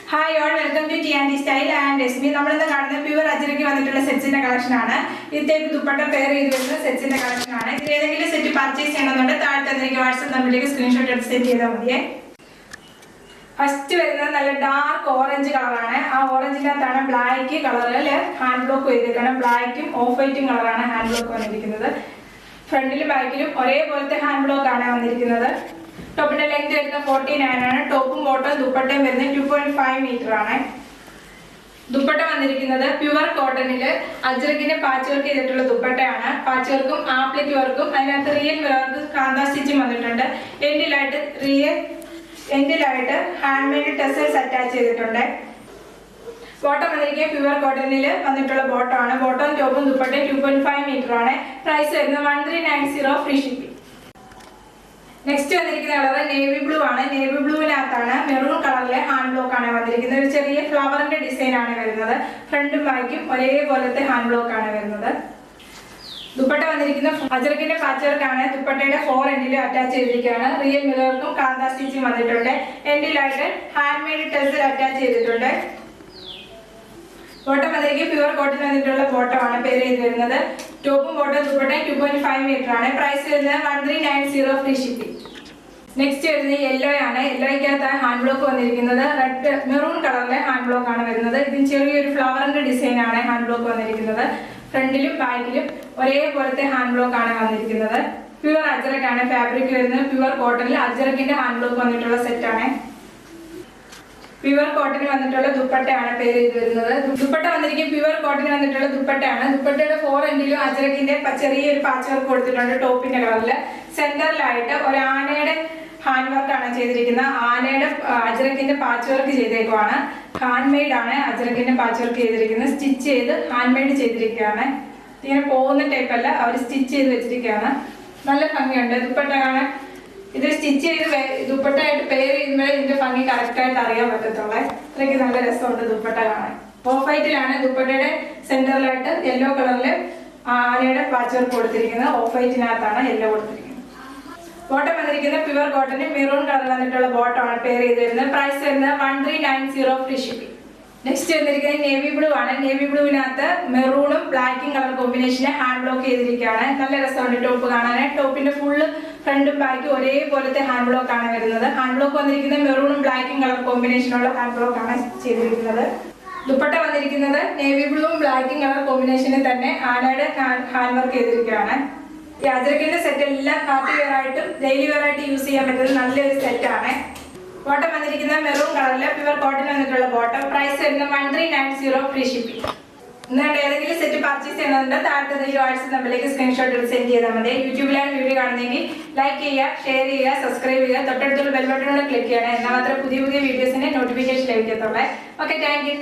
Hi all, welcome to T&D Style and SB. നമ്മൾ ഇന്ന് കാണുന്നത് പ്യുവർ അജ്രക്ക് വന്നിട്ടുള്ള സെറ്റ്സിന്റെ കളക്ഷൻ ആണ്. ഇതേക്ക് ദുപ്പട്ട പെയർ ചെയ്ത് വരുന്ന സെറ്റ്സിന്റെ കളക്ഷൻ ആണ്. ഇതിൽ ഏതെങ്കിലും സെറ്റ് പർച്ചേസ് ചെയ്യണമെന്നുണ്ടെങ്കിൽ താഴെ തന്നിരിക്കുന്ന വാട്സ്ആപ്പ് നമ്പറിലേക്ക് സ്ക്രീൻഷോട്ട് എടുത്ത് സെറ്റ് ചെയ്താൽ മതിയേ. ഫസ്റ്റ് വരുന്നത് നല്ല ഡാർക്ക് ഓറഞ്ച് കളറാണ്. ആ ഓറഞ്ചിനകത്താണ് ബ്ലാക്ക് കളറിൽ ഹാൻഡ് ബ്ലോക്ക് ചെയ്തേക്കണം. ബ്ലാക്കും ഓഫ് വൈറ്റും കളറാണ് ഹാൻഡ് ബ്ലോക്ക് വന്നിരിക്കുന്നത്. ഫ്രണ്ടിലും ബാക്കിലും ഒരേപോലത്തെ ഹാൻഡ് ബ്ലോക്ക് ആണ് വന്നിരിക്കുന്നത്. ടോപ്പിന്റെ ലെങ്ത് വരുന്നത് 49 ആണ്. ടോപ്പും ബോട്ടം ദുപ്പട്ടയും വരുന്നത് 2.5 മീറ്റർ ആണ്. ദുപ്പട്ട വന്നിരിക്കുന്നത് പ്യുവർ കോട്ടണില് അജ്രക്കിന്റെ പാച്ച് വർക്ക് ചെയ്തിട്ടുള്ള ദുപ്പട്ടയാണ്. പാച്ച് വർക്കും ആപ്ലിക് വർക്കും അതിനകത്ത് റിയൽ മിറർക്ക് കാന്ത സ്റ്റിച്ചും വന്നിട്ടുണ്ട്. എൻഡിലായിട്ട് ഹാൻഡ് മെയ്ഡ് ടെസൽസ് അറ്റാച്ച് ചെയ്തിട്ടുണ്ട്. ബോട്ടം വന്നിരിക്കുന്നത് പ്യുവർ കോട്ടണില് വന്നിട്ടുള്ള ബോട്ടം ആണ്. ബോട്ടം ടോപ്പും ദുപ്പട്ടയും 2.5 മീറ്റർ ആണ്. പ്രൈസ് വരുന്നത് 1390 ഫ്രീ ഷിപ്പിംഗ്. നെക്സ്റ്റ് വന്നിരിക്കുന്ന കളർ നേവി ബ്ലൂ ആണ്. നേവി ബ്ലൂവിനകത്താണ് മെറൂൺ കളറിലെ ഹാൻഡ് ബ്ലോക്ക് ആണ് വന്നിരിക്കുന്നത്. ഒരു ചെറിയ ഫ്ലവറിന്റെ ഡിസൈൻ ആണ് വരുന്നത്. ഫ്രണ്ടും ബാക്കും ഒരേപോലത്തെ ഹാൻഡ് ബ്ലോക്ക് ആണ് വരുന്നത്. ദുപ്പട്ട വന്നിരിക്കുന്ന അജ്രക്കിന്റെ പാച്ച് വർക്കാണ്. ദുപ്പട്ടയുടെ 4 എൻഡിലും അറ്റാച്ച് ചെയ്തിരിക്കുകയാണ്. റിയൽ മിറർക്കും കാന്ത സ്റ്റിച്ചും വന്നിട്ടുണ്ട്. എൻഡിലായിട്ട് ഹാൻഡ് മെയ്ഡ് ടെസൽ അറ്റാച്ച് ചെയ്തിട്ടുണ്ട്. ബോട്ടം വന്നിരിക്കും പ്യുവർ കോട്ടൺ വന്നിട്ടുള്ള ബോട്ടം ആണ് പെയർ ചെയ്ത് വരുന്നത്. ടോപ്പും ബോട്ടം ദുപ്പട്ടയും 2.5 മീറ്റർ ആണ്. പ്രൈസ് വരുന്നത് 1390 ഫ്രീ ഷിപ്പിംഗ്. നെക്സ്റ്റ് വരുന്നത് യെല്ലോ ആണ്. യെല്ലോയ്ക്കകത്ത് ഹാൻഡ് ബ്ലോക്ക് വന്നിരിക്കുന്നത് റെഡ് മെറൂൺ കളറിലെ ഹാൻഡ് ബ്ലോക്ക് ആണ് വരുന്നത്. ഇതിന് ചെറിയൊരു ഫ്ലവറിന്റെ ഡിസൈൻ ആണ് ഹാൻഡ് ബ്ലോക്ക് വന്നിരിക്കുന്നത്. ഫ്രണ്ടിലും ബാക്കിലും ഒരേപോലത്തെ ഹാൻഡ് ബ്ലോക്ക് ആണ് വന്നിരിക്കുന്നത്. പ്യുവർ അജ്രക്കാണ് ഫാബ്രിക് വരുന്നത്. പ്യുവർ കോട്ടണിൽ അജ്രക്കിന്റെ ഹാൻഡ് ബ്ലോക്ക് വന്നിട്ടുള്ള സെറ്റ് ആണ്. പ്യുവർ കോട്ടൺ വന്നിട്ടുള്ള ദുപ്പട്ടയാണ് പേര് ചെയ്ത് വരുന്നത്. ദുപ്പട്ട വന്നിരിക്കും പ്യുവർ കോട്ടൺ വന്നിട്ടുള്ള ദുപ്പട്ടയാണ്. ദുപ്പട്ടയുടെ 4 എൻഡിലും അജ്രക്കിന്റെ ചെറിയൊരു പാച്ച് വർക്ക് കൊടുത്തിട്ടുണ്ട്. ടോപ്പിന്റെ കളറിൽ സെന്ററിലായിട്ട് ഒരു ആനയുടെ ഹാൻഡ് വർക്ക് ആണ് ചെയ്തിരിക്കുന്നത്. ആനയുടെ അജ്രക്കിന്റെ പാച്ച് വർക്ക് ചെയ്തേക്കുവാണ്. ഹാൻഡ് മെയ്ഡ് ആണ് അജ്രക്കിന്റെ പാച്ച് വർക്ക് ചെയ്തിരിക്കുന്നത്. സ്റ്റിച്ച് ചെയ്ത് ഹാൻഡ് മെയ്ഡ് ചെയ്തിരിക്കുകയാണ്. ഇങ്ങനെ പോകുന്ന ടൈപ്പ് അല്ല, അവർ സ്റ്റിച്ച് ചെയ്ത് വെച്ചിരിക്കുകയാണ്. നല്ല ഭംഗിയുണ്ട് ദുപ്പട്ട കാണാൻ. ഇത് സ്റ്റിച്ച് ചെയ്ത് ദുപ്പട്ടയായിട്ട് പെയർ ചെയ്യുമ്പോൾ ഇതിന്റെ ഭംഗി കറക്റ്റ് ആയിട്ട് അറിയാൻ പറ്റത്തുള്ളേ. അത്രയ്ക്ക് നല്ല രസമുണ്ട് ദുപ്പട്ട കാണാൻ. ഓഫ് വൈറ്റിലാണ് ദുപ്പട്ടയുടെ സെന്ററിലായിട്ട് യെല്ലോ കളറിൽ ആനയുടെ പാച്ച് വർക്ക് കൊടുത്തിരിക്കുന്നത്. ഓഫ് വൈറ്റിനകത്താണ് യെല്ലോ കൊടുത്തിരിക്കുന്നത്. ബോട്ടം വന്നിരിക്കുന്നത് പ്യുവർ കോട്ടന് മെറൂൺ കളർ വന്നിട്ടുള്ള ബോട്ടം ആണ് പെയർ ചെയ്ത് വരുന്നത്. പ്രൈസ് വരുന്നത് 1390 ഫ്രീ ഷിപ്പിംഗ്. നെക്സ്റ്റ് വന്നിരിക്കുന്നത് നേവി ബ്ലൂ ആണ്. നേവി ബ്ലൂവിനകത്ത് മെറൂണും ബ്ലാക്കും കളർ കോമ്പിനേഷന് ഹാൻഡ് ബ്ലോക്ക് ചെയ്തിരിക്കുകയാണ്. നല്ല രസമുണ്ട് ടോപ്പ് കാണാൻ. ടോപ്പിന്റെ ഫുള്ള് ഫ്രണ്ടും ബാക്കും ഒരേപോലത്തെ ഹാൻഡ് ബ്ലോക്ക് ആണ് വരുന്നത്. ഹാൻഡ് ബ്ലോക്ക് വന്നിരിക്കുന്നത് മെറൂണും ബ്ലാക്കും കളർ കോമ്പിനേഷനുള്ള ഹാൻഡ് ബ്ലോക്ക് ആണ് ചെയ്തിരിക്കുന്നത്. ദുപ്പട്ട വന്നിരിക്കുന്നത് നേവി ബ്ലൂവും ബ്ലാക്കും കളർ കോമ്പിനേഷനിൽ തന്നെ ആനയുടെ ഹാൻഡ് വർക്ക് ചെയ്തിരിക്കുകയാണ്. ഈ അജ്രക്കിന്റെ സെറ്റ് എല്ലാം പാർട്ടി വെയർ ആയിട്ടും ഡെയിലി വെയർ ആയിട്ട് യൂസ് ചെയ്യാൻ പറ്റുന്ന നല്ലൊരു സെറ്റ് ആണ്. ബോട്ടം വന്നിരിക്കുന്ന മെറൂൺ കളറില് പ്യുവർ കോട്ടൺ വന്നിട്ടുള്ള ബോട്ടം. പ്രൈസ് വരുന്നത് 1390 ഫ്രീ ഷിപ്പിംഗ്. എന്നിട്ട് ഏതെങ്കിലും സെറ്റ് പർച്ചേസ് ചെയ്യണമെന്നുണ്ട് താഴത്തെ വാട്സ്ആപ്പ് നമ്പറിലേക്ക് സ്ക്രീൻഷോട്ട് എടുത്ത് സെൻഡ് ചെയ്താൽ മതി. യൂട്യൂബിലാണ് വീഡിയോ കാണുന്നതെങ്കിൽ ലൈക്ക് ചെയ്യുക, ഷെയർ ചെയ്യുക, സബ്സ്ക്രൈബ് ചെയ്യുക, തൊട്ടടുത്തുള്ള ബെൽ ബട്ടൺ ക്ലിക്ക് ചെയ്യണം. എന്നാൽ മാത്രമേ പുതിയ വീഡിയോസിന്റെ നോട്ടിഫിക്കേഷൻ ലഭിക്കത്തുള്ളൂ. Okay, thank U.